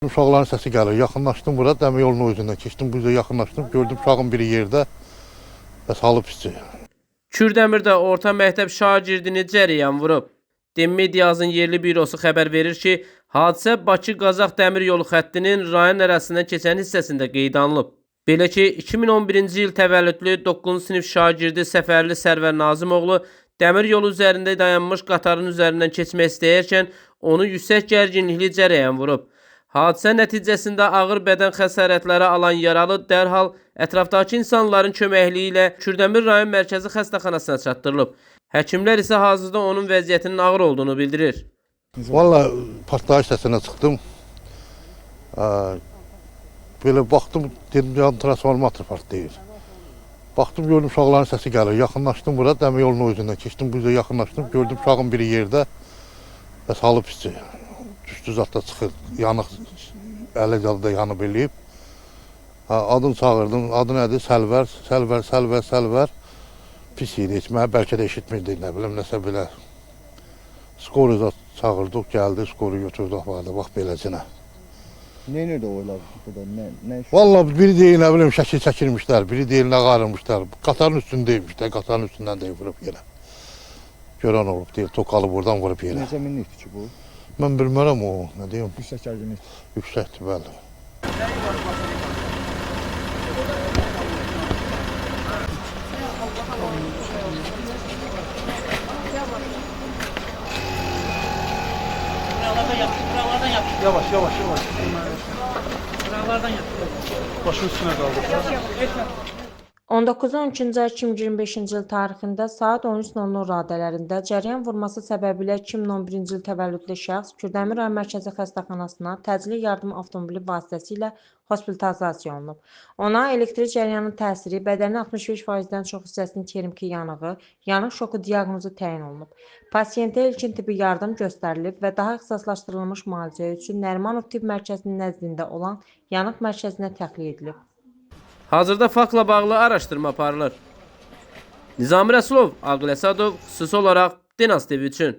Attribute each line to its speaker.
Speaker 1: Uşaqların səsi gəlir. Yaxınlaşdım bura, dəmir yolunun özündən keçdim. Burada yaxınlaşdım, gördüm uşağın biri yerdə və salıb içi.
Speaker 2: Kürdəmirdə orta məktəb şagirdini cərəyan vurub. DEM Mediazın yerli bürosu xəbər verir ki, hadisə Bakı-Qazax dəmir yolu xəttinin rayon arasından keçən hissəsində qeydə alınıb. Belə ki, 2011-ci il təvəllüdlü 9-cu sinif şagirdi Səfərli Sərvər Nazımoğlu dəmir yolu üzərində dayanmış qatarın üzərindən keçmək istəyərkən onu yüksək gərginlikli cərəyan vurub. Hadisə nəticəsində ağır bədən xəsarətləri alan yaralı dərhal ətrafdakı insanların köməkliyi ilə Kürdəmir rayon mərkəzi xəstəxanasına çatdırılıb. Həkimlər isə hazırda onun vəziyyətinin ağır olduğunu bildirir.
Speaker 1: Valla partlayış səsinə çıxdım. Belə baxdım, dedim, yan transformator partlayır. Baxdım, gördüm uşaqların səsi gəlir. Yaxınlaşdım bura, dəmir yolunun özündən keçdim. Burada yaxınlaşdım, gördüm uşağın biri yerdə və salıb içi. Düşdü zətdə çıxır, yanıq, əli qalda yanıb eləyib. Adını çağırdım, adı nədir? Səlvər. Pis idi, içməyə bəlkə də eşitmirdi, nə bilim, nəsə belə. Skoru da çağırdıq, gəldi, skoru götürdük, bax beləcinə.
Speaker 3: Ne nerede oylar burada? Ne iş?
Speaker 1: Valla biri deyil, nə bilim, şəkil çəkilmişlər, biri deyil, nə qarılmışlar. Qatarın üstündəymişlər, qatarın üstündən deyil, vurub yerə. Görən olub, deyil, tokalı buradan vurub yerə.
Speaker 3: Neçə minlikdir ki bu?
Speaker 1: Mən bilmərəm o, nə deyim,
Speaker 3: Yüksək gərginlik.
Speaker 1: yüksəkdir, bəli.
Speaker 4: Yavaş. Buralardan yap. Başın üstüne kaldı.
Speaker 5: 19-13-cü ay 2025-ci il tarixində saat 13:00 radələrində cərəyan vurması səbəbilə 2011-ci il təvəllüdlü şəxs Kürdəmir rayon mərkəzi xəstəxanasına təcili yardım avtomobili vasitəsilə hospitalizasiya olunub. Ona elektrik cərəyanının təsiri, bədənin 65%-dən çox hissəsinin kermiki yanığı, yanıq şoku diaqnozu təyin olunub. Pasiyentə ilkin tibbi yardım göstərilib və daha ixtisaslaşdırılmış müalicə üçün Nərimanov tibb mərkəzinin nəzdində olan yanıq mərkəzinə təxliyə edilib.
Speaker 2: Hazırda faktla bağlı araşdırma aparılır. Nizami Rəsulov, Aqil Əsədov, xüsusi olaraq Dinaz TV üçün.